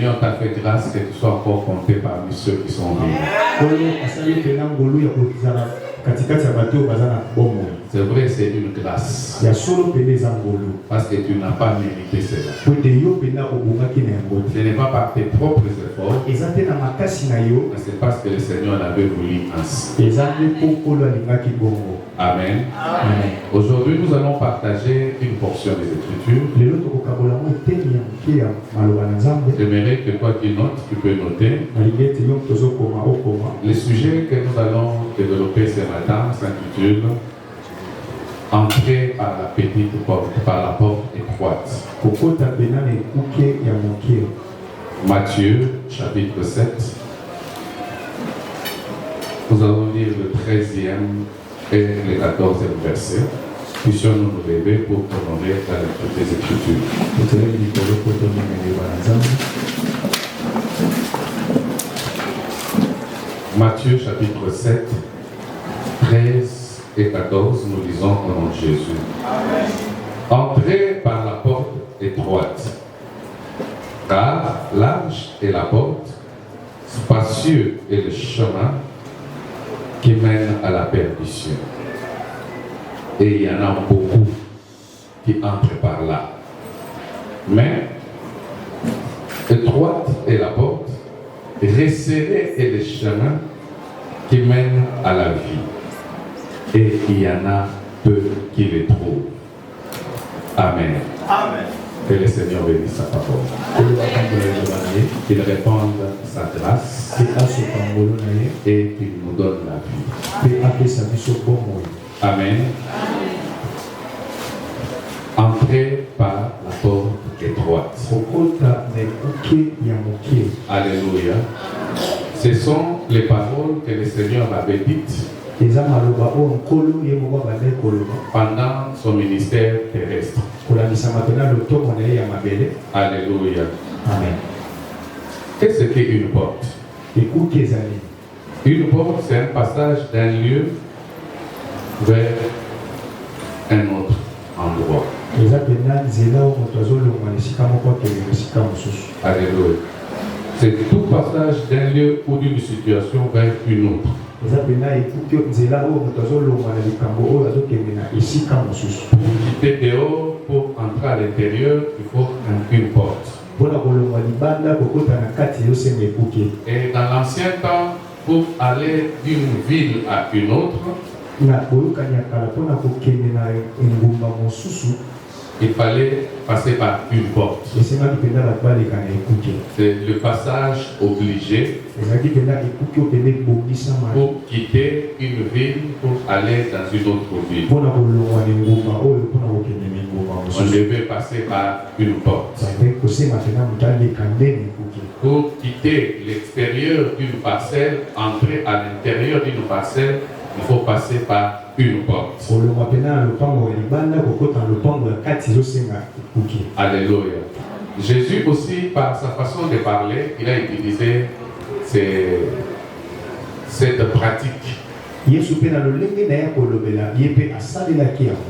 Seigneur t'a fait grâce que tu sois encore compté parmi ceux qui sont vivants. C'est vrai, c'est une grâce. Parce que tu n'as pas mérité cela. Ce n'est pas par tes propres efforts, mais c'est parce que le Seigneur l'avait voulu ainsi. Amen. Amen. Aujourd'hui, nous allons partager une portion des Écritures. J'aimerais que toi qui notes, tu peux noter. Le sujet que nous allons développer ce matin s'intitule Entrer par la petite porte, par la porte étroite. Matthieu chapitre 7. Nous allons lire le 13e et le 14e verset. Puissions nous nous lever pour honorer la lecture des Écritures. Matthieu chapitre 7, 13 et 14, nous lisons au nom de Jésus. Amen. Entrez par la porte étroite, car large est la porte, spacieux est le chemin qui mène à la perdition. Et il y en a beaucoup qui entrent par là. Mais étroite est la porte, resserré est le chemin qui mène à la vie. Et il y en a peu qui les trouvent. Amen. Amen. Que le Seigneur bénisse sa parole. Qu'il réponde sa grâce et qu'il nous donne la vie. Amen. Entrez par la porte étroite. Alléluia. Ce sont les paroles que le Seigneur avait dites pendant son ministère terrestre. Alléluia. Amen. Qu'est-ce qu'une porte? Une porte, c'est un passage d'un lieu vers un autre endroit. Alléluia. C'est tout passage d'un lieu ou d'une situation vers une autre. Pour quitter dehors, pour entrer à l'intérieur, il faut une porte. Et dans l'ancien temps, pour aller d'une ville à une autre, il fallait passer par une porte. C'est le passage obligé pour quitter une ville pour aller dans une autre ville. On devait passer par une porte. Pour quitter l'extérieur d'une parcelle, entrer à l'intérieur d'une parcelle, il faut passer par une porte. Alléluia. Jésus aussi, par sa façon de parler, il a utilisé cette pratique.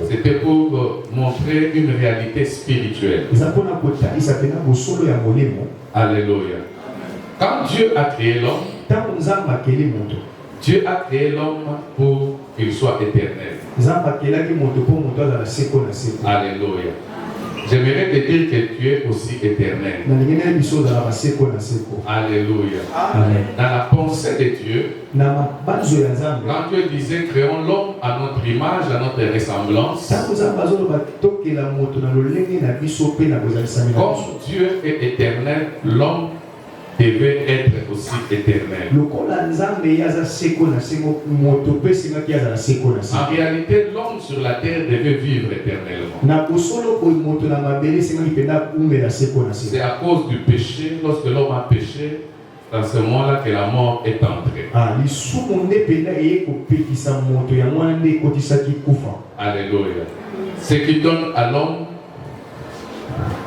C'était pour montrer une réalité spirituelle. Alléluia. Quand Dieu a créé l'homme, Dieu a créé l'homme pour qu'il soit éternel. Alléluia. J'aimerais te dire que tu es aussi éternel. Alléluia. Amen. Dans la pensée de Dieu, quand Dieu disait créons l'homme à notre image, à notre ressemblance, comme Dieu est éternel, l'homme devait être aussi éternel. En réalité, l'homme sur la terre devait vivre éternellement. C'est à cause du péché, lorsque l'homme a péché, dans ce moment-là que la mort est entrée. Alléluia. Ce qui donne à l'homme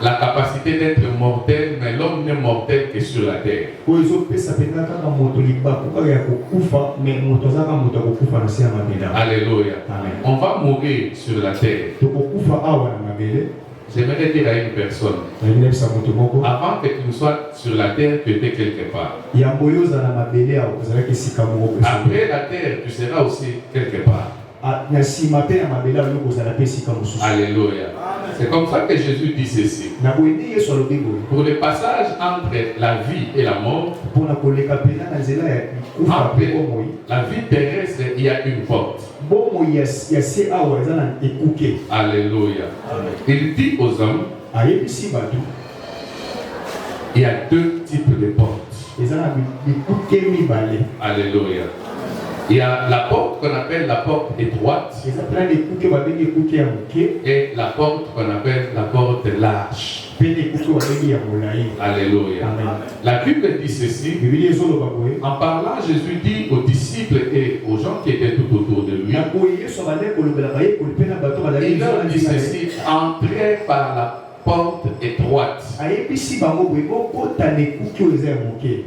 la capacité d'être mortel, mais l'homme n'est mortel que sur la terre. Alléluia. Amen. On va mourir sur la terre. j'aimerais dire à une personne, avant que tu ne sois sur la terre, tu étais quelque part. Après la terre, tu seras aussi quelque part. Alléluia. C'est comme ça que Jésus dit ceci. Pour le passage entre la vie et la mort, entre la vie terrestre, il y a une porte. Alléluia. Il dit aux hommes, il y a deux types de portes. Alléluia. Il y a la porte qu'on appelle la porte étroite et la porte qu'on appelle la porte large. Alléluia. La Bible dit ceci. En parlant, Jésus dit aux disciples et aux gens qui étaient tout autour de lui, il leur dit ceci: entrez par la porte étroite.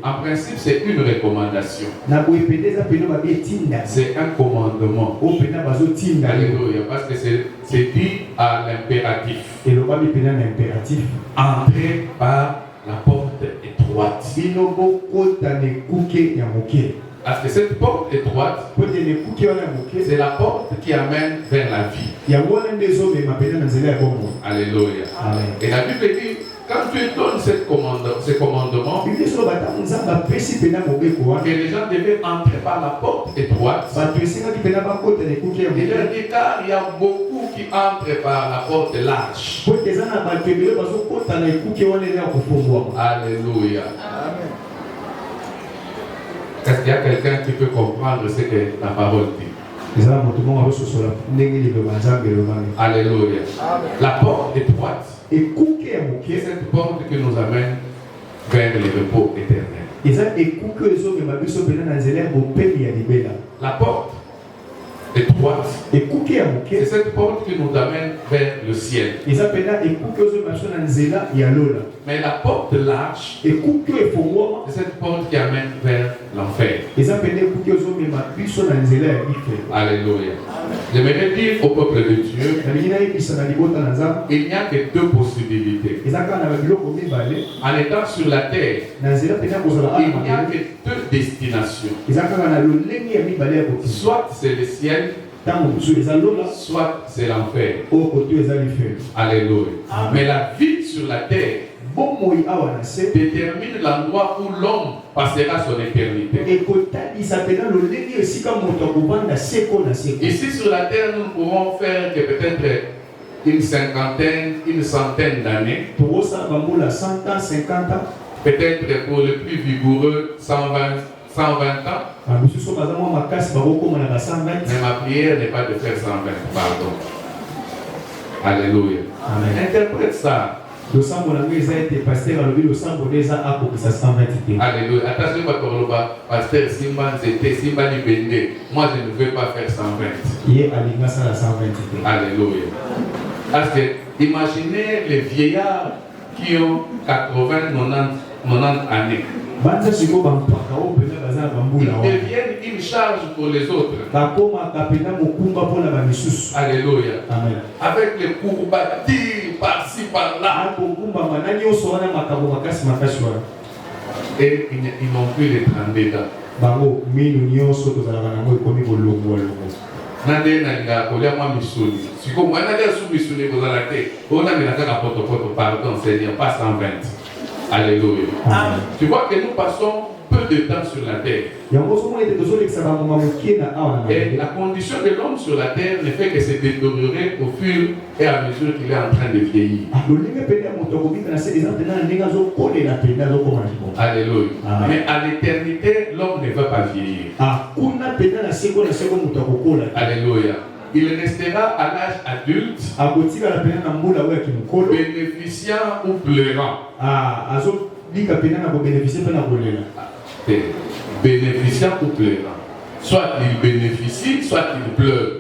En principe, c'est une recommandation. C'est un commandement. Alléluia. Parce que c'est dit à l'impératif. Entrez par la porte étroite. Parce que cette porte étroite, c'est la porte qui amène vers la vie. Alléluia. Et la Bible dit, quand tu donnes ce commandement, que les gens devaient entrer par la porte étroite, il leur dit, car il y a beaucoup qui entrent par la porte large. Alléluia. Est-ce qu'il y a quelqu'un qui peut comprendre ce que la parole dit? Alléluia. La porte étroite, c'est cette porte qui nous amène vers le repos éternel. La porte étroite, c'est cette porte qui nous amène vers le ciel. Mais la porte large, c'est cette porte qui amène vers l'enfer. Alléluia. J'aimerais dire au peuple de Dieu, il n'y a que deux possibilités. En étant sur la terre, il n'y a que deux destinations. Soit c'est le ciel, soit c'est l'enfer. Alléluia. Mais la vie sur la terre détermine l'endroit où l'homme passera son éternité. Ici sur la terre, nous pouvons faire que peut-être une cinquantaine, une centaine d'années. Peut-être pour le plus vigoureux, 120 ans. Mais ma prière n'est pas de faire 120, pardon. Alléluia. Interprète ça. Alléluia. Attention, pasteur Simba c'était Simba Libende. Moi je ne veux pas faire 120. Alléluia. Parce que imaginez les vieillards qui ont 80, 90 années. Ils deviennent une charge pour les autres. Alléluia. Amen. Avec les courbatures par-ci par-là. Et ils n'ont plus les 32 ans. Nande nalinga kolia mwa misuli. Siko mwana dia su misuli kozala te. Ona milaka ka poto pardon Seigneur, pas 120. Alléluia. Amen. Tu vois que nous passons peu de temps sur la terre. Et la condition de l'homme sur la terre ne fait que se détériorer au fur et à mesure qu'il est en train de vieillir. Alléluia. Amen. Mais à l'éternité, l'homme ne va pas vieillir. Alléluia. Il restera à l'âge adulte, bénéficiant ou pleurant. Bénéficiant ou pleurant. Soit il bénéficie, soit il pleure.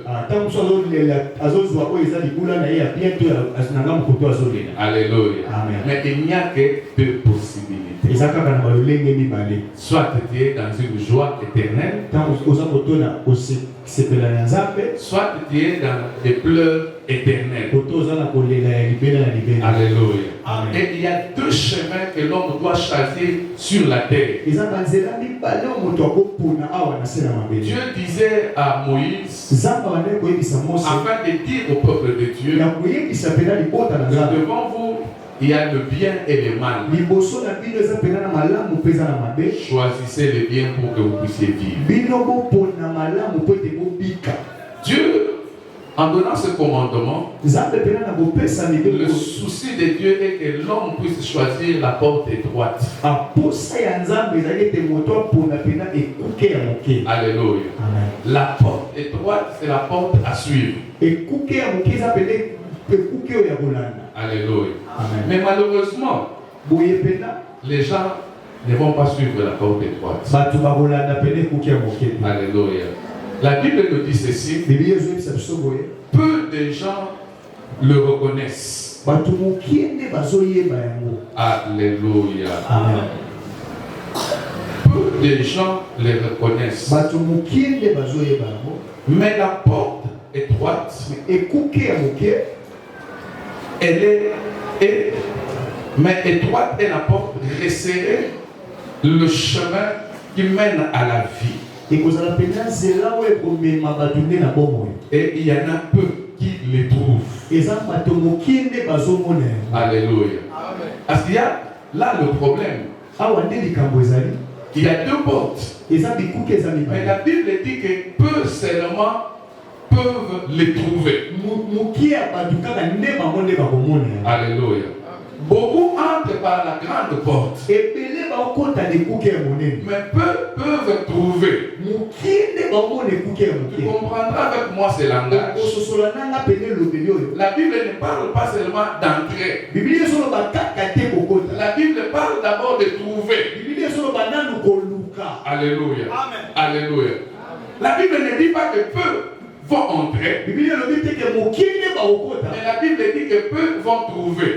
Alléluia. Amen. Mais il n'y a que deux possibilités. Soit tu es dans une joie éternelle, soit tu es dans des pleurs éternelle. Alléluia. Amen. Et il y a deux chemins que l'homme doit choisir sur la terre. Dieu disait à Moïse, afin de dire au peuple de Dieu, devant vous, il y a le bien et le mal. Choisissez le bien pour que vous puissiez vivre. Dieu, en donnant ce commandement, le souci de Dieu est que l'homme puisse choisir la porte étroite. Alléluia. La porte étroite, c'est la porte à suivre. Alléluia. Mais malheureusement, les gens ne vont pas suivre la porte étroite. Alléluia. La Bible nous dit ceci. Peu de gens le reconnaissent. Alléluia. Peu de gens le reconnaissent. Mais la porte étroite, mais étroite est la porte resserrée, le chemin qui mène à la vie. Et il y en a peu qui les trouvent. Alléluia. Parce qu'il y a là le problème. Il y a deux portes. Mais la Bible dit que peu seulement peuvent les trouver. Alléluia. Beaucoup entrent par la grande porte. Mais peu peuvent trouver. Tu comprendras avec moi ce langage. La Bible ne parle pas seulement d'entrer. La Bible parle d'abord de trouver. Alléluia. Alléluia. La Bible ne dit pas que peu vont entrer. Mais la Bible dit que peu vont trouver.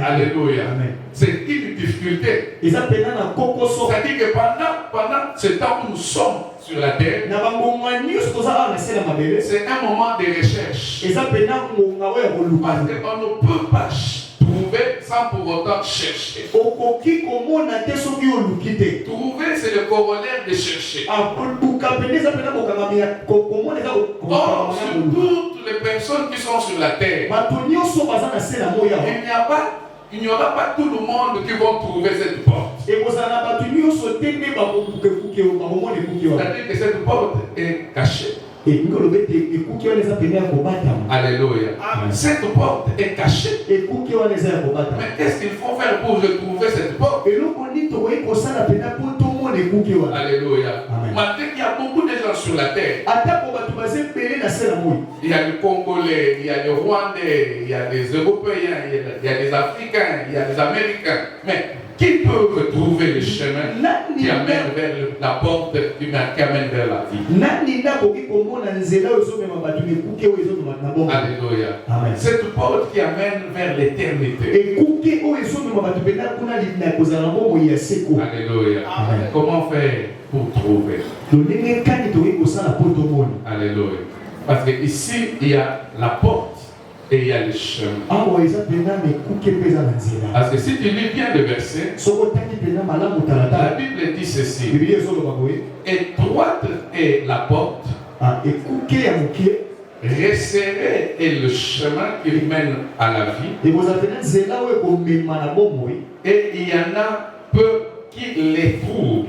Alléluia. C'est une difficulté. C'est-à-dire que pendant ce temps où nous sommes sur la terre, c'est un moment de recherche. Parce qu'on ne peut pas trouver sans pour autant chercher. Trouver, c'est le corollaire de chercher. Or, sur toutes les personnes qui sont sur la terre, il n'y aura pas tout le monde qui va trouver cette porte. C'est-à-dire que cette porte est cachée. Alléluia. Cette porte est cachée. Mais qu'est-ce qu'il faut faire pour retrouver cette porte? Alléluia. Maintenant qu'il y a beaucoup de gens sur la terre, il y a les Congolais, il y a les Rwandais, il y a des Européens, il y a des Africains, il y a des Américains. Mais qui peuvent trouver le chemin qui amène vers la porte qui amène vers la vie? Alléluia. Cette porte qui amène vers l'éternité. Alléluia. Comment faire pour trouver? Alléluia. Parce que ici, il y a la porte. Et il y a le chemin. Parce que si tu lis bien le verset, la Bible dit ceci. Étroite est la porte, resserré est le chemin qui mène à la vie. Et il y en a peu qui les trouvent.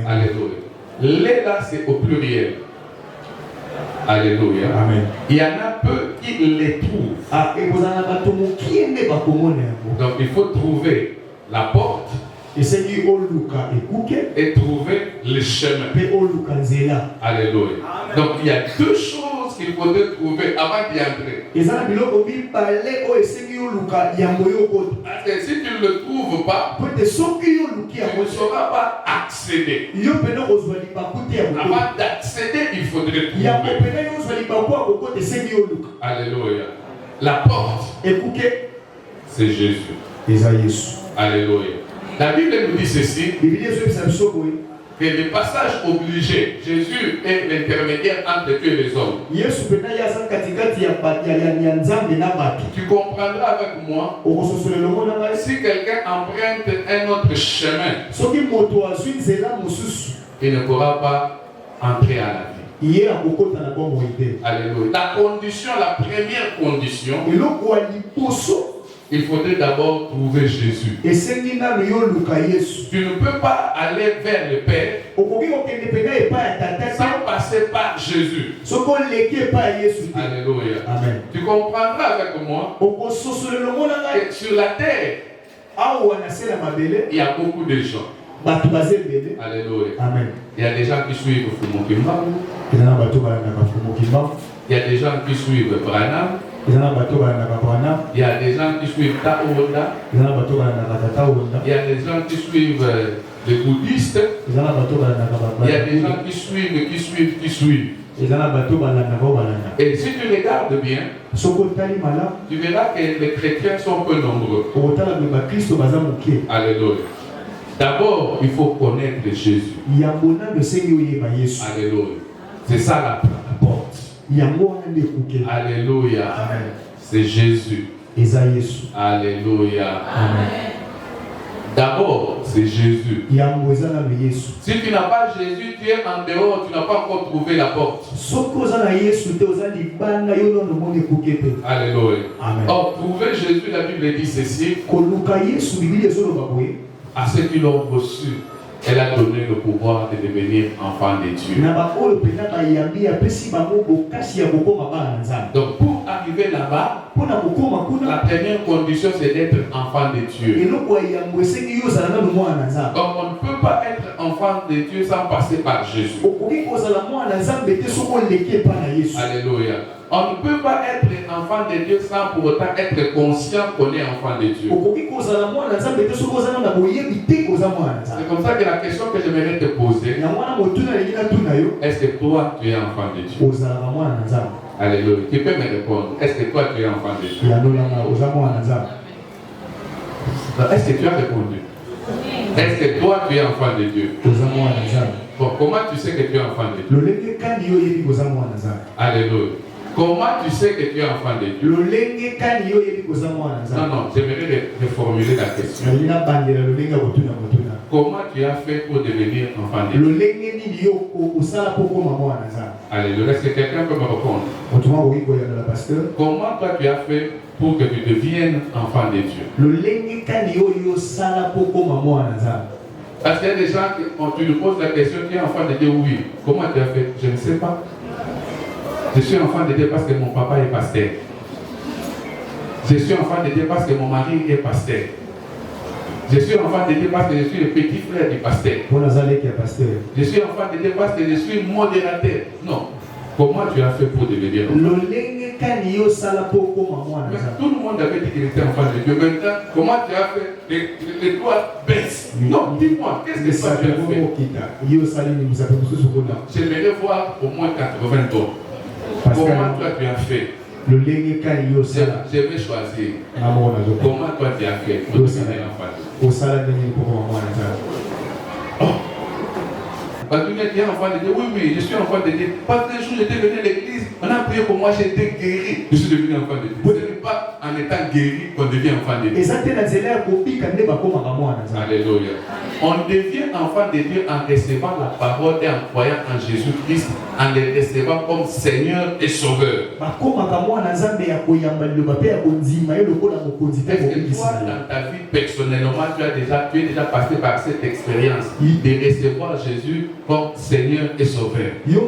Alléluia. Les là, c'est au pluriel. Alléluia. Amen. Il y en a peu qui les trouvent. Donc il faut trouver la porte et trouver le chemin. Alléluia. Donc il y a deux choses qu'il faudrait trouver avant d'y entrer. Parce que si tu ne le trouves pas, tu ne sauras pas accéder. Avant d'accéder, il faudrait trouver. Alléluia. La porte, c'est Jésus. Alléluia. La Bible nous dit ceci. que le passage obligé, Jésus est l'intermédiaire entre Dieu et les hommes. Tu comprendras avec moi, si quelqu'un emprunte un autre chemin, il ne pourra pas entrer à la vie. Alléluia. La première condition, il faudrait d'abord trouver Jésus. Tu ne peux pas aller vers le Père sans passer par Jésus. Alléluia. Amen. Tu comprendras avec moi que sur la terre, il y a beaucoup de gens. Alléluia. Amen. Il y a des gens qui suivent Fumokimba. Il y a des gens qui suivent Branham. Il y a des gens qui suivent Taoda. Il y a des gens qui suivent les bouddhistes. Il y a des gens qui suivent. Et si tu regardes bien, tu verras que les chrétiens sont peu nombreux. Alléluia. D'abord, il faut connaître Jésus. Alléluia. C'est ça la porte. Alléluia. C'est Jésus. Alléluia. Amen. D'abord, c'est Jésus. Si tu n'as pas Jésus, tu es en dehors, tu n'as pas encore trouvé la porte. Alléluia. Amen. Or, trouver Jésus, la Bible dit ceci. À ceux qui l'ont reçu, elle a donné le pouvoir de devenir enfant de Dieu. Donc pour arriver là-bas, la première condition c'est d'être enfant de Dieu. Donc on ne peut pas être enfant de Dieu sans passer par Jésus. Alléluia. On ne peut pas être enfant de Dieu sans pour autant être conscient qu'on est enfant de Dieu. C'est comme ça que la question que j'aimerais te poser, est-ce que toi tu es enfant de Dieu? Alléluia. Tu peux me répondre. Est-ce que toi tu es enfant de Dieu? Est-ce que tu as répondu? Est-ce que toi tu es enfant de Dieu? Bon, comment tu sais que tu es enfant de Dieu? Alléluia. Comment tu sais que tu es enfant de Dieu? Non, j'aimerais reformuler la question. Comment tu as fait pour devenir enfant de Dieu? Alléluia. Est-ce que quelqu'un peut me répondre? Comment toi tu as fait pour que tu deviennes enfant de Dieu? Parce qu'il y a des gens qui, quand tu lui poses la question, tu es enfant de Dieu? Oui. Comment tu as fait? Je ne sais pas. Je suis enfant de Dieu parce que mon papa est pasteur. Je suis enfant de Dieu parce que mon mari est pasteur. Je suis enfant de Dieu parce que je suis le petit frère du pasteur. Je suis enfant de Dieu parce que je suis modérateur. Non. Comment tu as fait pour devenir enfant? Mais tout le monde avait dit qu'il était enfant de Dieu. Maintenant, comment tu as fait? Les doigts baissent. Non, dis-moi, qu'est-ce que toi tu as fait? J'aimerais voir au moins 80 doigts. Comment toi tu as fait? Je vais choisir. Comment toi tu as fait pour devenir enfant? Parce que tu es enfant de Dieu. Oui, je suis enfant de Dieu. Parce qu'un jour j'étais venu à l'église, on a prié pour moi, j'ai été guéri. Je suis devenu enfant de Dieu. Ce n'est pas en étant guéri qu'on devient enfant de Dieu. Alléluia. On devient enfant de Dieu en recevant la parole et en croyant en Jésus-Christ, en le recevant comme Seigneur et Sauveur. Est-ce que toi, dans ta vie personnellement, tu es déjà passé par cette expérience de recevoir Jésus comme Seigneur et Sauveur? Si tu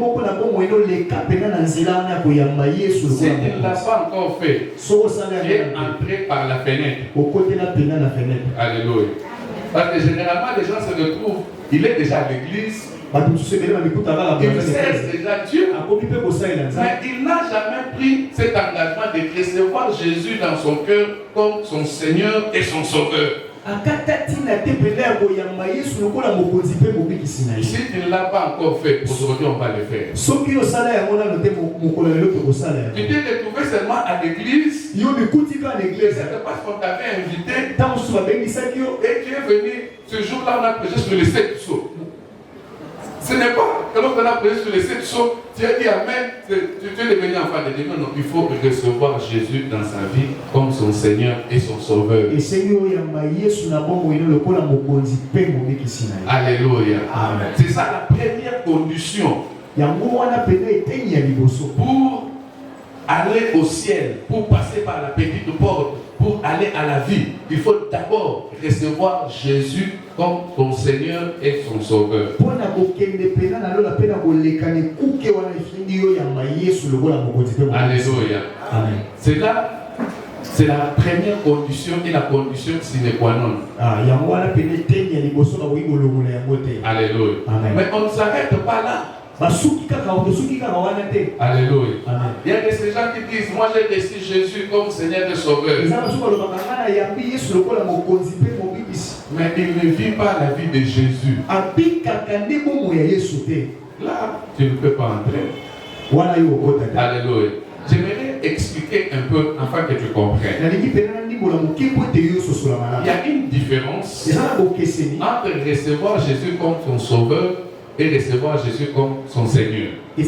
ne l'as pas encore fait, tu es entré par la fenêtre. Alléluia. Parce que généralement, les gens se retrouvent, il est déjà à l'église, il sert déjà Dieu, mais il n'a jamais pris cet engagement de recevoir Jésus dans son cœur comme son Seigneur et son Sauveur. Si tu ne l'as pas encore fait, aujourd'hui on va le faire. Tu t'es retrouvé seulement à l'église, c'est parce qu'on t'avait invité, et tu es venu, ce jour-là on a prêché sur les 7 sceaux. n'est pas, quand on a prêché sur les 7 choses, tu as dit Amen, tu es devenu enfant de Dieu. Non, il faut recevoir Jésus dans sa vie comme son Seigneur et son Sauveur. Alléluia. C'est ça la première condition pour aller au ciel, pour passer par la petite porte, pour aller à la vie. Il faut d'abord recevoir Jésus comme ton Seigneur et son Sauveur. Alléluia. C'est la première condition et la condition sine qua non. Alléluia. Mais on ne s'arrête pas là. Alléluia. Il y a des gens qui disent, moi j'ai reçu Jésus comme Seigneur et Sauveur. Mais il ne vit pas la vie de Jésus. Là, tu ne peux pas entrer. Alléluia. J'aimerais expliquer un peu afin que tu comprennes. Il y a une différence entre recevoir Jésus comme ton Sauveur et recevoir Jésus comme son Seigneur. En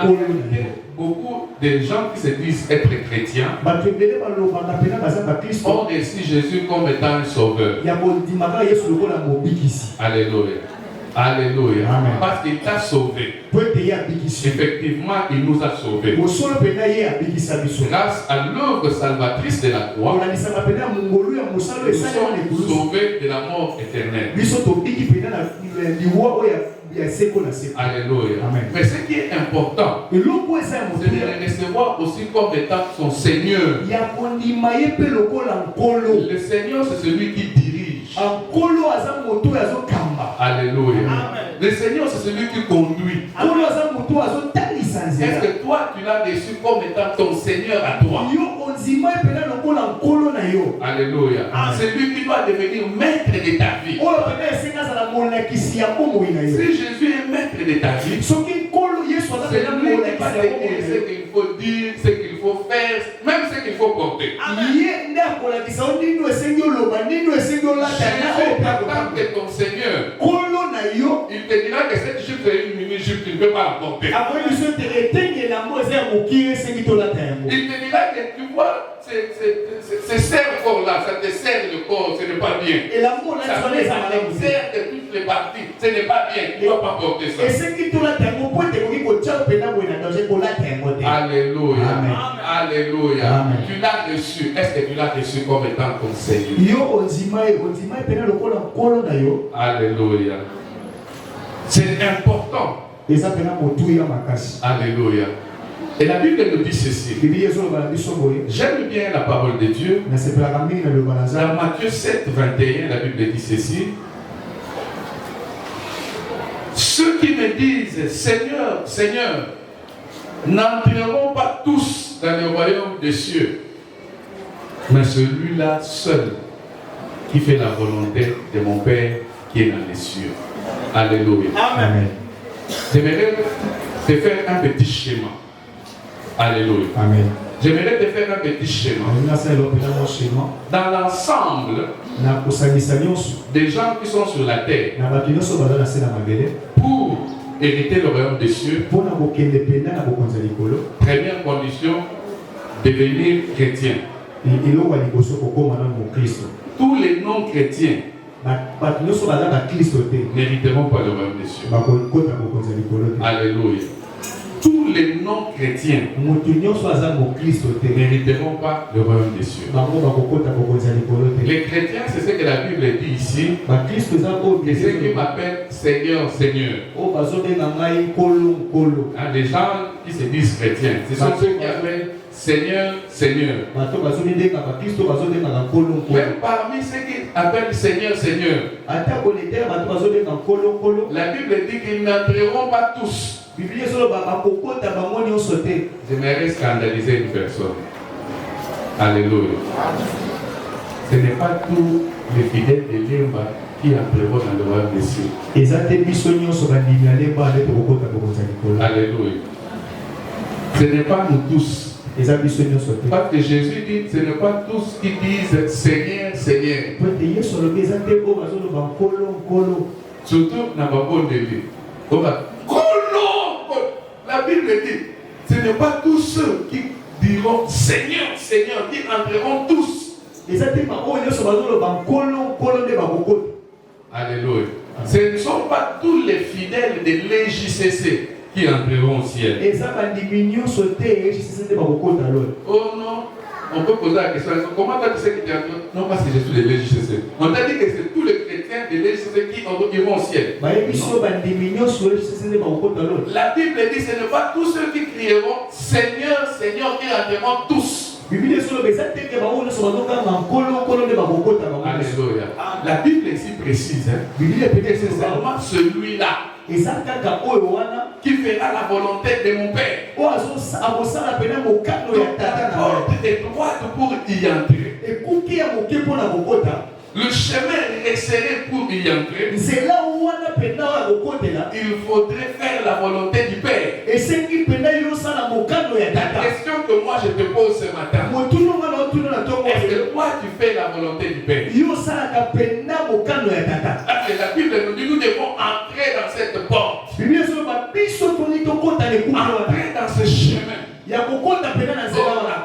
réalité, beaucoup de gens qui se disent être chrétiens ont reçu Jésus comme étant un sauveur. Alléluia. Alléluia. Amen. Parce qu'il t'a sauvé. Effectivement, il nous a sauvés. Grâce à l'œuvre salvatrice de la croix, nous sommes sauvés de la mort éternelle. Alléluia. Amen. Mais ce qui est important, c'est de le recevoir aussi comme étant son Seigneur. Le Seigneur, c'est celui qui dirige. Alléluia. Amen. Le Seigneur, c'est celui qui conduit. Est-ce que toi, tu l'as reçu comme étant ton Seigneur à toi? Alléluia. C'est lui qui doit devenir maître de ta vie. Si Jésus est maître de ta vie, c'est lui qui va te dire ce qu'il faut dire, ce qu'il faut faire, même ce qu'il faut porter. Jésus, en tant que ton Seigneur, il te dira que cette jupe est une mini-jupe, tu ne peux pas la porter. Il te dira que tu vois, c'est serre corps là, ça te serre le corps, ce n'est pas bien. Ça serre de toutes les parties, ce n'est pas bien, tu ne dois pas porter ça. Alléluia. Amen. Alléluia. Amen. Tu l'as reçu. Est-ce que tu l'as reçu comme étant ton Seigneur? Alléluia. C'est important. Alléluia. Et la Bible nous dit ceci. J'aime bien la parole de Dieu. Dans Matthieu 7, 21, la Bible dit ceci. Ceux qui me disent Seigneur, Seigneur, n'entreront pas tous dans le royaume des cieux, mais celui-là seul qui fait la volonté de mon Père qui est dans les cieux. Alléluia. Amen. J'aimerais te faire un petit schéma. Alléluia. Amen. J'aimerais te faire un petit schéma. Dans l'ensemble des gens qui sont sur la terre, pour hériter le royaume des cieux, première condition, devenir chrétien. Tous les non-chrétiens n'hériteront pas le royaume des cieux. Alléluia. Tous les non-chrétiens n'hériteront pas le royaume des cieux. Les chrétiens, c'est ce que la Bible dit ici. Et ceux qui m'appellent Seigneur, Seigneur. Des gens qui se disent chrétiens. Ce sont ceux qui appellent Seigneur, Seigneur. Même parmi ceux qui appellent Seigneur, Seigneur, la Bible dit qu'ils n'entreront pas tous. J'aimerais scandaliser une personne. Alléluia. Ce n'est pas tous les fidèles de Limba qui entreront dans le royaume des cieux. Alléluia. Ce n'est pas nous tous. Parce que Jésus dit, ce n'est pas tous qui disent Seigneur, Seigneur. Surtout dans la bonne délire. La Bible dit, ce n'est pas tous ceux qui diront Seigneur, Seigneur, qui entreront tous. Alléluia. Ce ne sont pas tous les fidèles de l'EJCC qui entreront au ciel. Oh non, on peut poser la question, comment tu sais que tu entres? Non, parce que je suis de l'EJCC. On t'a dit que c'est tous les chrétiens de l'EJCC qui iront au ciel. Non. La Bible dit, ce n'est pas tous ceux qui crieront Seigneur, Seigneur, qui entreront tous. Alléluia. La Bible est si précise. Hein? C'est seulement celui-là qui fera la volonté de mon Père. La porte est droite pour y entrer. Le chemin est serré pour y entrer. Il faudrait faire la volonté du Père. La question que moi je te pose ce matin, est-ce que toi tu fais la volonté du Père? Parce que la Bible nous dit nous devons entrer dans cette porte. Entrer dans ce chemin. La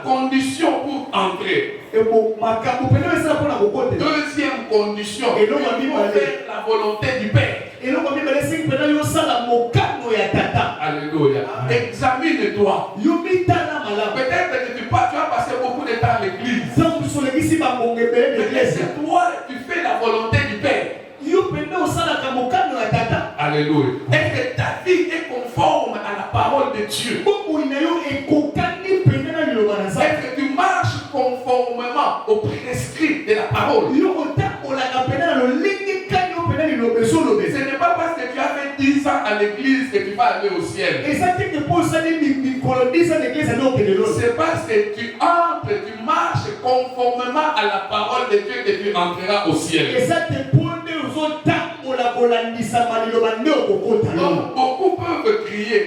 condition pour entrer. Deuxième condition, il faut faire la volonté du Père. Alléluia. Examine-toi. Peut-être que tu vas passer beaucoup de temps à l'église. Mais c'est toi, tu fais la volonté du Père. Alléluia. Est-ce que ta vie est conforme à la parole de Dieu? Est-ce que tu marches conformément aux prescrits de la parole? Ce n'est pas parce que tu as fait 10 ans à l'église que tu vas aller au ciel. C'est parce que tu entres, tu marches conformément à la parole de Dieu que tu entreras au ciel. Donc, beaucoup peuvent crier,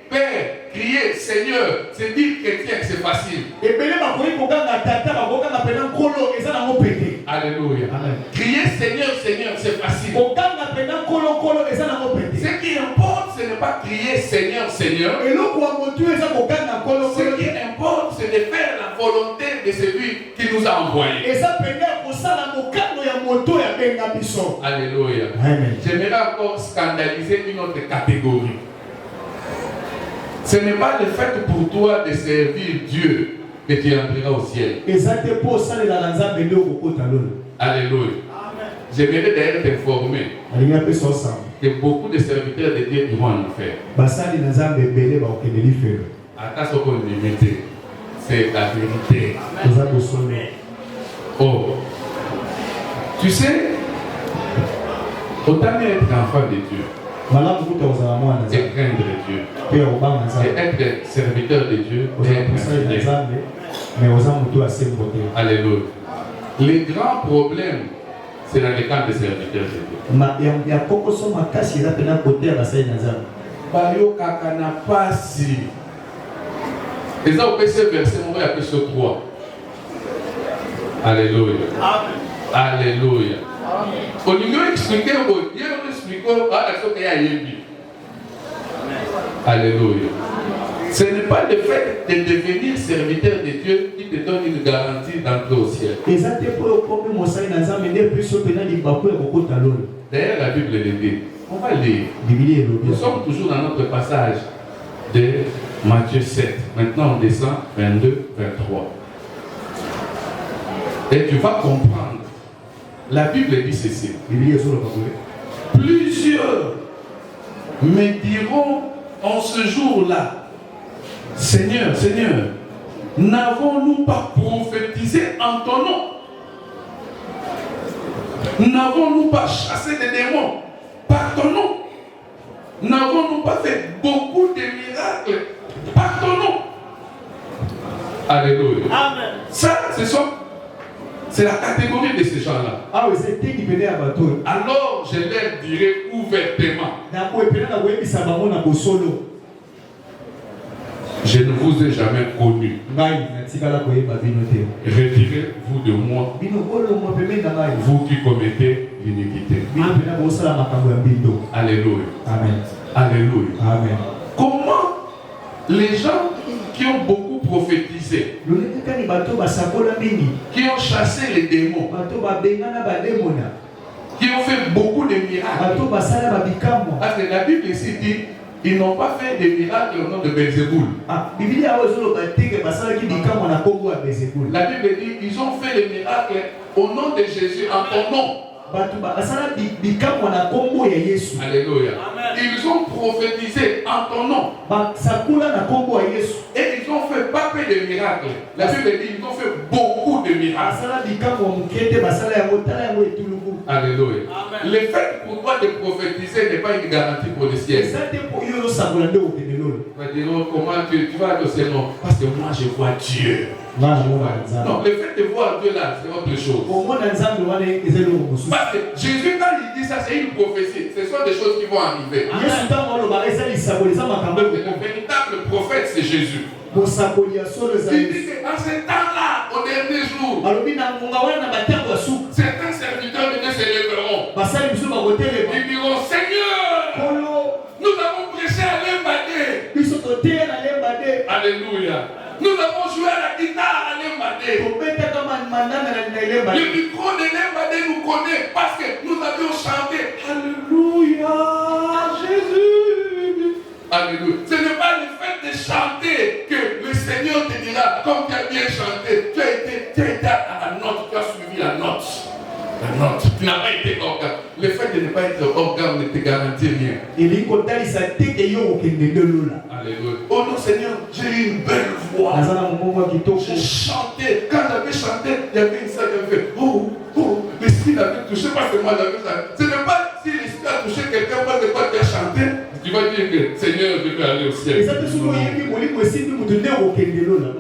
Père, crier Seigneur, c'est dire chrétien, c'est facile. Alléluia. Crier Seigneur, Seigneur, c'est facile. Ce qui importe, ce n'est pas crier Seigneur, Seigneur. Ce qui importe, c'est de faire la volonté de celui qui nous a envoyés. Alléluia. J'aimerais encore scandaliser une autre catégorie. Ce n'est pas le fait pour toi de servir Dieu que tu entreras au ciel. Alléluia. J'aimerais d'ailleurs t'informer que beaucoup de serviteurs de Dieu vont en enfer. C'est la vérité. Oh, tu sais, autant être enfant de Dieu et craindre Dieu et être serviteur de Dieu et être fidèle. Alléluia. Les grands problèmes, c'est dans les camps des serviteurs de Dieu. Bayo kakana pasi. Et ça, on peut se verser, on va appeler ce 3. Alléluia. Alléluia. On nous explique, on explique, Alléluia. Ce n'est pas le fait de devenir serviteur de Dieu qui te donne une garantie d'entrer au ciel. D'ailleurs, la Bible le dit. On va lire. Nous sommes toujours dans notre passage de Matthieu 7. Maintenant, on descend 22, 23. Et tu vas comprendre. La Bible dit ceci. Plusieurs me diront en ce jour-là, Seigneur, Seigneur, n'avons-nous pas prophétisé en ton nom? N'avons-nous pas chassé des démons par ton nom? N'avons-nous pas fait beaucoup de miracles par ton nom? Alléluia. Amen. Ça, c'est la catégorie de ces gens-là. Alors, je leur dirai ouvertement. Je ne vous ai jamais connu. Retirez-vous de moi, vous qui commettez l'iniquité. Alléluia. Amen. Alléluia. Amen. Comment les gens qui ont beaucoup prophétisé, qui ont chassé les démons, qui ont fait beaucoup de miracles, parce que la Bible ici dit ils n'ont pas fait des miracles au nom de Belzéboul. La Bible dit ils ont fait les miracles au nom de Jésus, en ton nom. Alléluia. Ils ont prophétisé en ton nom. Et ils ont fait pas que des miracles. La Bible dit ils ont fait beaucoup de miracles. Alléluia. Le fait pour toi de prophétiser n'est pas une garantie pour le ciel. Comment tu vas au ciel? Non, parce que moi je vois Dieu. Non, le fait de voir Dieu là, c'est autre chose. Parce que Jésus, quand il dit ça, c'est une prophétie. Ce sont des choses qui vont arriver. Le véritable prophète, c'est Jésus. Il dit qu'en ce temps-là, au dernier jour, certains serviteurs de Dieu se lèveront. Ils diront, Seigneur, nous avons prêché à l'Embadé. Alléluia. Nous avons joué à la guitare à l'Embadé. Le micro de l'Embadé nous connaît parce que nous avions chanté Alléluia, Jésus. Alléluia. Ce n'est pas le fait de chanter que le Seigneur te dira, comme tu as bien chanté, tu as été à la note, tu as suivi la note. La note. Tu n'as pas été organe. Le fait de ne pas être organe ne te garantit rien. Alléluia. Oh non Seigneur, j'ai eu une belle voix. J'ai chanté. Quand j'avais chanté, il y avait une salle qui avait fait l'esprit l'avait touché parce que moi j'avais chanté. Ce n'est pas si l'esprit a touché quelqu'un parce que toi tu as chanté, tu vas dire que Seigneur, je peux aller au ciel.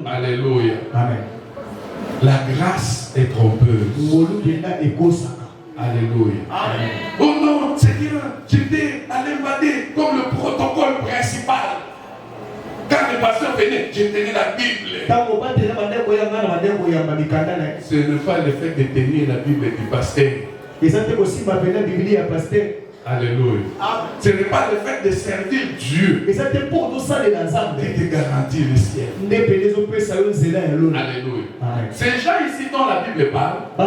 Alléluia. Amen. La grâce est trompeuse. Alléluia. Amen. Oh non, Seigneur, j'étais à l'Embadé comme le protocole principal. Quand les pasteurs venaient, je tenais la Bible. Ce n'est pas le fait de tenir la Bible du pasteur. Alléluia. Ce n'est pas le fait de servir Dieu qui te garantit le ciel. Alléluia. Ces gens ici dont la Bible parle, ce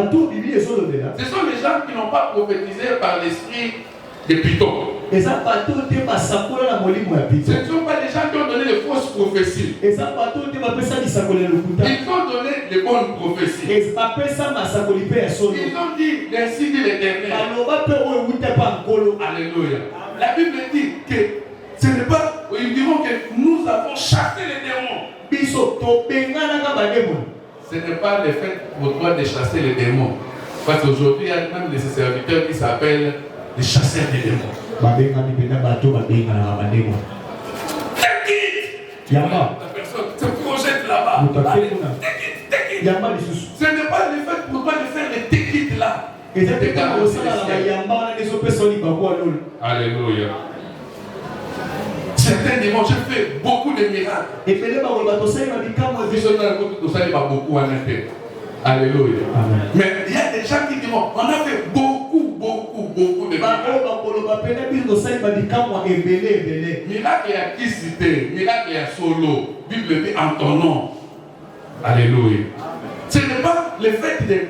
sont les gens qui n'ont pas prophétisé par l'esprit de Python. Ce ne sont pas les gens qui ont donné les fausses prophéties. Ils ont donné les bonnes prophéties. Ils ont dit ainsi dit l'Éternel. Alléluia. La Bible dit que ce n'est pas, ils diront que nous avons chassé les démons. Ce n'est pas le fait pour toi de chasser les démons. Parce qu'aujourd'hui, il y a même des serviteurs qui s'appellent les chasseurs des démons. La personne se projette là-bas. Ce n'est pas le fait pour toi de faire les téquites là. Alléluia. Certains diront, j'ai fait beaucoup de miracles. Alléluia. Mais il y a des gens qui diront, on a fait beaucoup de miracles. Miracle à qui citer, miracle à solo. Bible dit en ton nom. Alléluia. Ce n'est pas le fait de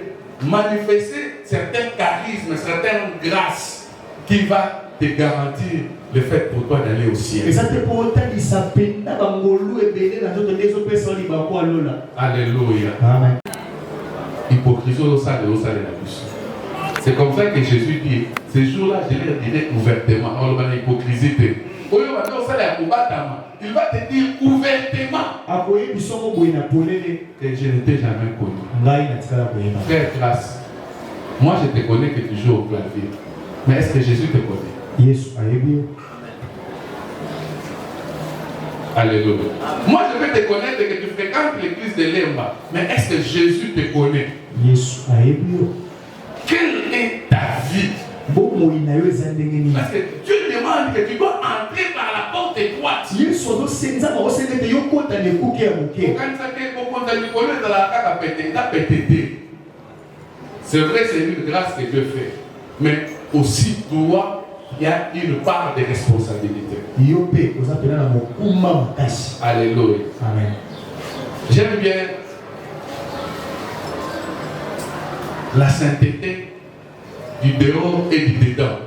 manifester certains charismes, certaines grâces qui va te garantir le fait pour toi d'aller au ciel. Alléluia. Amen. Hypocrisie au sein de la bouche. C'est comme ça que Jésus dit, ces jours-là, je leur dirai ouvertement. On va l'hypocrisie. Il va te dire ouvertement que je ne t'ai jamais connu. Frère Classe, moi je te connais que tu joues au clavier. Mais est-ce que Jésus te connaît? Yes, Alléluia. Moi je peux te connaître que tu fréquentes l'église de Lemba. Mais est-ce que Jésus te connaît? Yes, quelle est ta vie? Parce que Dieu demande que tu dois entrer par la porte étroite. C'est vrai, c'est une grâce que Dieu fait. Mais aussi, toi, il y a une part de responsabilité. Alléluia. Amen. J'aime bien la sainteté du dehors et du dedans.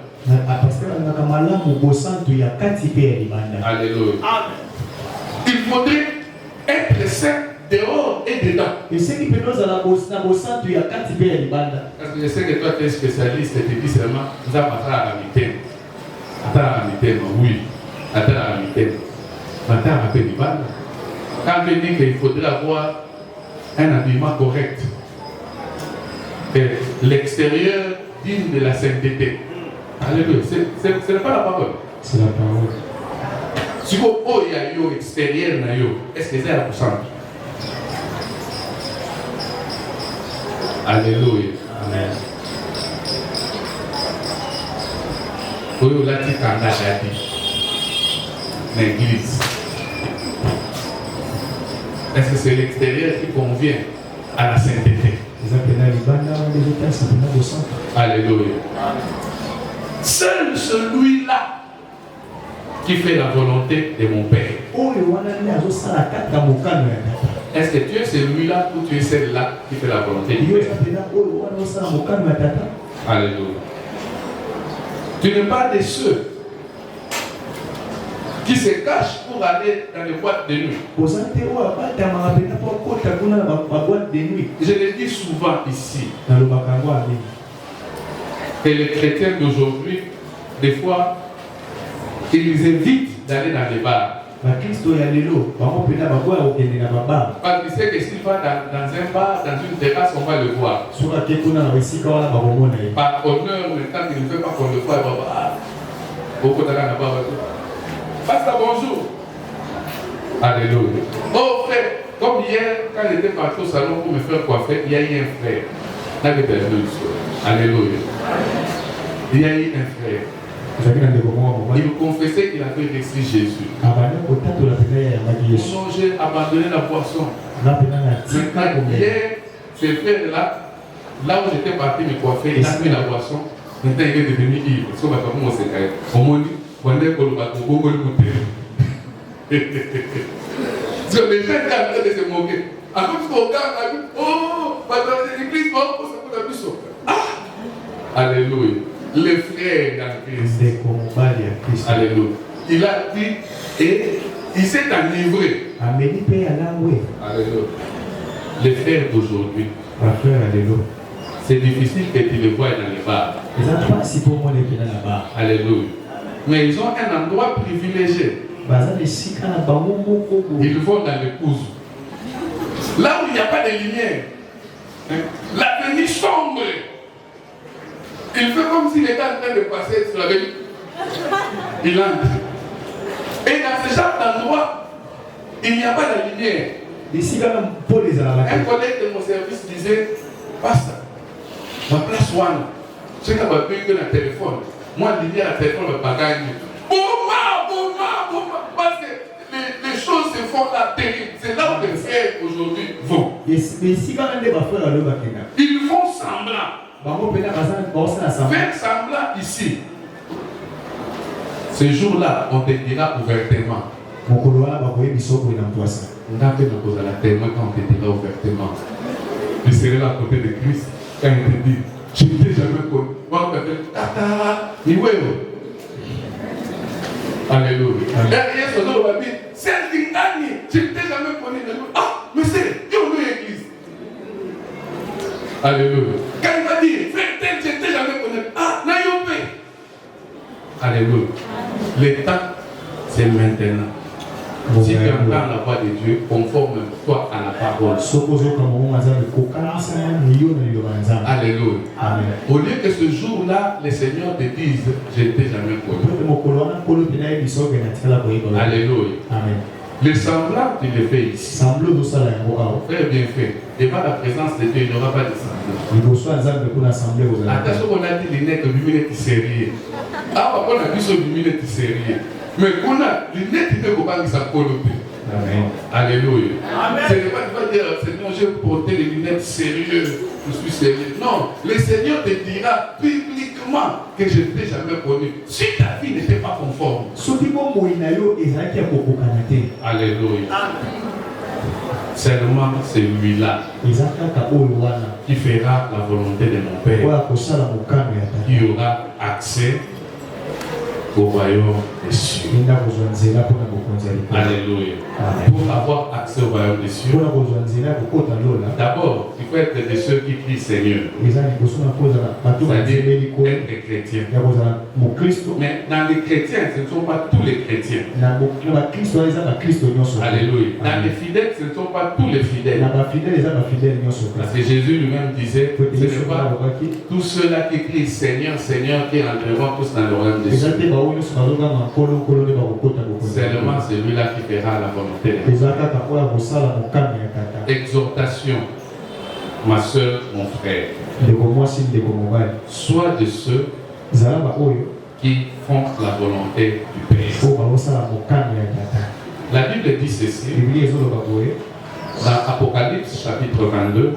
Alléluia. Il faudrait être saint dehors et dedans. Parce que je sais que toi tu es spécialiste et tu dis seulement nous avons à la mitaine. Attends à la mitaine, oui. Attends à la mitaine. Attends à la mitaine. Quand on dit qu'il faudrait avoir un habillement correct, et l'extérieur digne de la sainteté. Alléluia. Ce n'est pas la parole. C'est la parole. Si vous avez un extérieur, est-ce que c'est à la centre? Alléluia. Amen. Vous avez dit l'église. Est-ce que c'est l'extérieur qui convient à la sainteté? Alléluia. Seul celui-là qui fait la volonté de mon Père. Est-ce que tu es celui-là ou tu es celle-là qui fait la volonté du Père? Alléluia. Tu n'es pas de ceux qui se cachent pour aller dans les boîtes de nuit. Je le dis souvent ici. Que les chrétiens d'aujourd'hui, des fois, ils évitent d'aller dans les bars. Parce qu'ils savent que s'il va dans un bar, dans une terrasse, on va le voir. Par honneur, le temps qu'il ne veut pas qu'on le voie, il va voir. Pasteur, bonjour. Alléluia. Oh frère, comme hier, quand j'étais parti au salon pour me faire coiffer, il y a eu un frère. Alléluia. Il y a eu un frère. Il me confessait qu'il avait reçu Jésus. Non, j'ai abandonné la boisson. Maintenant, hier, ce frère-là, là où j'étais parti me coiffer, il a pris la boisson. Maintenant, il est devenu ivre. Parce que on s'est caillé. On m'a dit, on est pour le bateau, on va le goûter. Parce que les gens étaient en train de se moquer. En plus, on regarde, oh, dans l'église, on se pose la mission. Ah! Alléluia. Les frères dans Christ. Alléluia. Il a dit et il s'est enivré. Alléluia. Les frères d'aujourd'hui. C'est difficile que tu les voies dans les bars. Alléluia. Mais ils ont un endroit privilégié. Ils vont dans les pouces. Là où il n'y a pas de lumière. L'avenue sombre. Il fait comme s'il était en train de passer sur l'avenue. Il entre. Et dans ce genre d'endroit, il n'y a pas de lumière. Un collègue de mon service disait, Pasteur, ma place one, c'est quand on va payer le téléphone. Moi, je dis à la téléphone, je ne vais pas gagner. Bouma. Parce que les choses se font là terribles. C'est là où les frères aujourd'hui vont. Ils font semblant. Faire semblant ici. Ce jour-là, on te dira ouvertement. On a fait nos à la témoin quand on te dira ouvertement. Je serai là à côté de Christ. Quand il te dit, je ne t'ai jamais connu. Moi, on t'appelle Tata, Niweo. Alléluia. Derrière ce nom, on va dire, c'est Lingani, je ne t'ai jamais connu. Ah, mais c'est, il y a une église. Alléluia. Quand il va dire, frère tel, je ne t'ai jamais connu. Ah, Nayopé. Alléluia. Le temps, c'est maintenant. Si tu entends la voix de Dieu, conforme-toi à la parole. Alléluia. Amen. Au lieu que ce jour-là, le Seigneur te dise, je ne t'ai jamais connu. Alléluia. Amen. Le semblant, tu le fais ici. Frère bien fait. Devant la présence de Dieu, il n'y aura pas de semblant. Attention, on a dit les nègres du milieu qui sérieux. Ah, on a dit sur du milieu qui sérieux. Mais qu'on a lunette de comment ça colope. Amen. Alléluia. Amen. C'est pas tu vas dire, Seigneur, j'ai porté les lunettes sérieuses. Je suis sérieux. Non, le Seigneur te dira publiquement que je ne t'ai jamais connu. Si ta vie n'était pas conforme. Alléluia. Seulement celui-là qui fera la volonté de mon Père, qui aura accès au royaume des cieux. Alléluia. Pour avoir accès au royaume des cieux, d'abord, il faut être de ceux qui crient Seigneur. C'est-à-dire être chrétien. Mais dans les chrétiens, ce ne sont pas tous les chrétiens. Alléluia. Dans les fidèles, ce ne sont pas tous les fidèles. Parce que Jésus lui-même disait, ce n'est pas tous ceux-là qui crient Seigneur, Seigneur, qui entreront tous dans le royaume des cieux. Seulement celui-là qui fera la volonté. Exhortation, ma soeur, mon frère. Sois de ceux qui font la volonté du Père. La Bible dit ceci dans Apocalypse chapitre 22,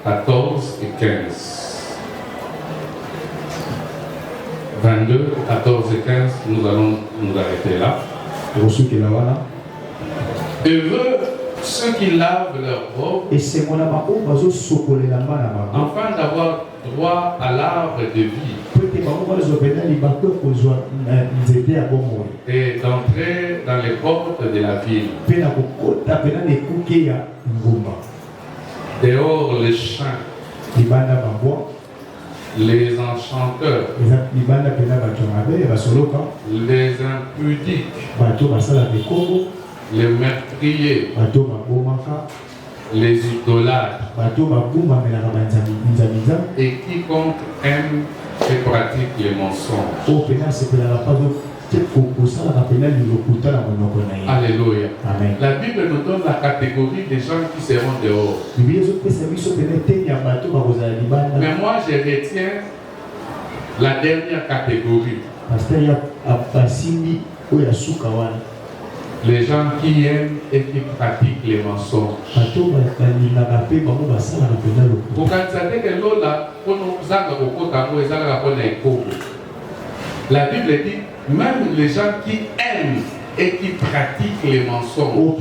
14 et 15. 22, 14 et 15, nous allons nous arrêter là. Heureux ceux qui lavent leurs robes afin d'avoir droit à l'arbre de vie et d'entrer dans les portes de la ville. Dehors les chants, les enchanteurs, les impudiques, les meurtriers, les idolâtres et quiconque aime et pratique les mensonges. Alléluia. Amen. La Bible nous donne la catégorie des gens qui seront dehors. Mais moi je retiens la dernière catégorie. Les gens qui aiment et qui pratiquent les mensonges. La Bible dit, même les gens qui aiment et qui pratiquent les mensonges.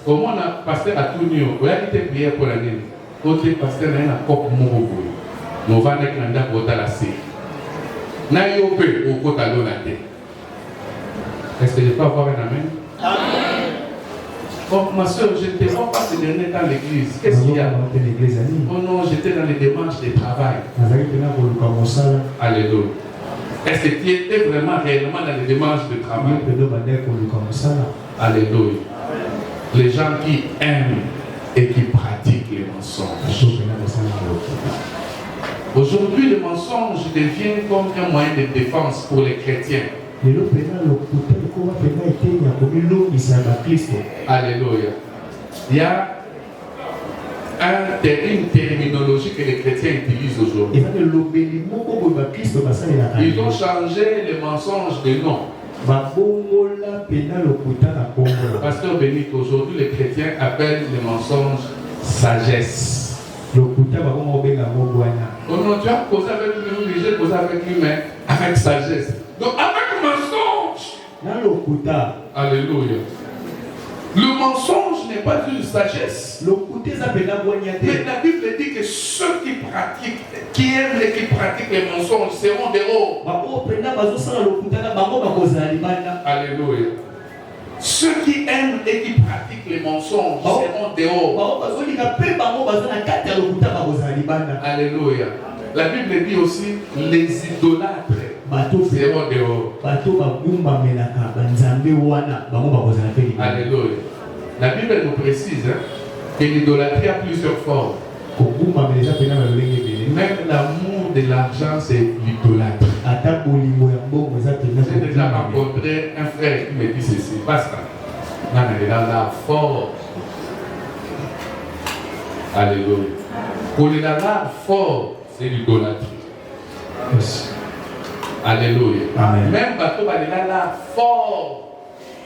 Comment on a pasteur à tout niveau, on a été prié pour l'année. Côté pasteur, on a un cop mouveau. Nous allons aller à la série. Est-ce que je peux avoir un amen? Amen. Oh, ma soeur, je ne te vois pas ces derniers dans l'église. Qu'est-ce qu'il y a? Oh non, j'étais dans les démarches de travail. Alléluia. Est-ce que tu étais vraiment réellement dans les démarches de travail? Alléluia. Les gens qui aiment et qui pratiquent les mensonges. Aujourd'hui, le mensonge devient comme un moyen de défense pour les chrétiens. Alléluia. Il y a une terminologie que les chrétiens utilisent aujourd'hui. Ils ont changé le mensonge de nom. Pasteur Bénit, aujourd'hui, les chrétiens appellent le mensonge sagesse. Oh non, tu as causé avec lui, j'ai causé avec lui, mais avec sagesse. Donc avec mensonge. Alléluia. Le mensonge n'est pas une sagesse. Mais la Bible dit que ceux qui aiment et qui pratiquent les mensonges seront dehors. Alléluia. Ceux qui aiment et qui pratiquent les mensonges seront dehors. Alléluia. La Bible dit aussi les idolâtres seront dehors. Alléluia. La Bible nous précise que l'idolâtrie a plusieurs formes. Même l'amour de l'argent, c'est l'idolâtrie. J'ai déjà rencontré un frère qui me dit ceci. Basta. Il est là fort. Alléluia. Pour les là fort, c'est l'idolâtrie. Alléluia. Amen. Même bateau va là fort.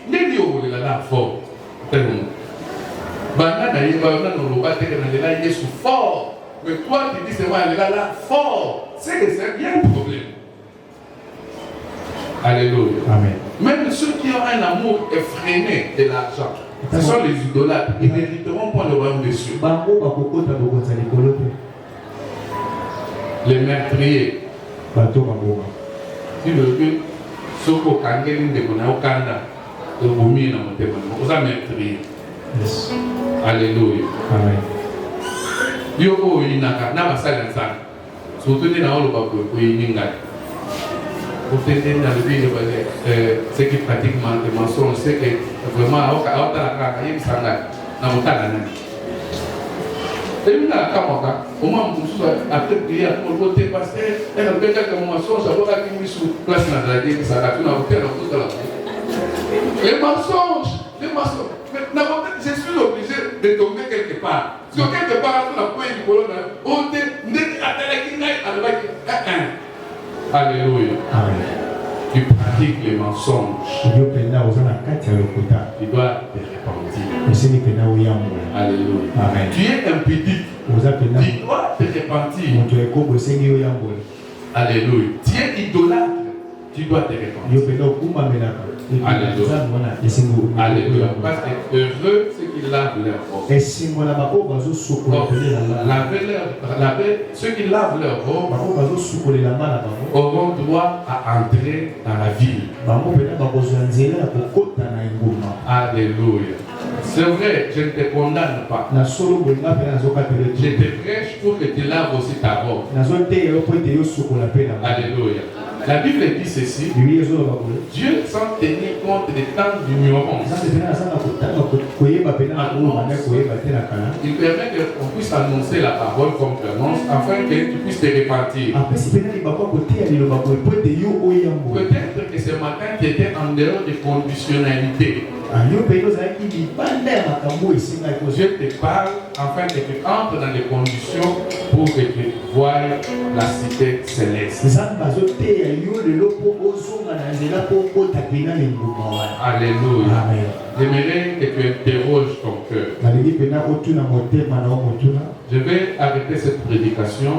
N'est-ce pas là fort. Banana il est fort. Mais toi tu dis c'est moi là fort. C'est que c'est bien le problème. Alléluia. Amen. Même ceux qui ont un amour effréné de l'argent, ce sont les idolâtres. Ils n'hériteront pas le royaume des cieux. Les meurtriers. Si le Dieu, ce qu'on a gagné de mon Okanda, de Boumi dans mon témoin, vous avez meurtrier. Alléluia. Amen. Yo ko inaka na basala sana. Surtout dans le bas ko ininga. Pour t'aider dans le vie ceux qui pratiquent des mensonges, c'est que vraiment au cas la grâce, il s'engage dans mon talent. Et nous là comme ça, au moins nous après prière pour le côté parce que elle a bien que mensonge, ça doit être mis sur place dans la vie, ça a tout dans hôtel dans toute la vie. Les mensonges. Maintenant, je suis obligé de tomber quelque part. Si quelque part, on a pris une colonne, on dit, alléluia. Tu pratiques les mensonges. Tu dois te repentir. Alléluia. Amen. Tu es impudique. Tu dois te repentir. Alléluia. Tu es idolâtre. Tu dois te repentir. Alléluia. Alléluia. Parce que heureux ceux qui lavent leur robe. Ceux qui lavent leur robe auront droit à entrer dans la ville. Alléluia. C'est vrai, je ne te condamne pas. Je te prêche pour que tu laves aussi ta robe. Alléluia. La Bible dit ceci. Dieu, sans tenir compte des temps d'ignorance, il permet qu'on puisse annoncer la parole comme Clémence afin que tu puisses te repentir. Peut-être que ce matin tu étais en dehors de conditionnalité. Dieu te parle afin que tu entres dans les conditions pour que tu voies la cité céleste. Alléluia. J'aimerais que tu interroges ton cœur. Je vais arrêter cette prédication.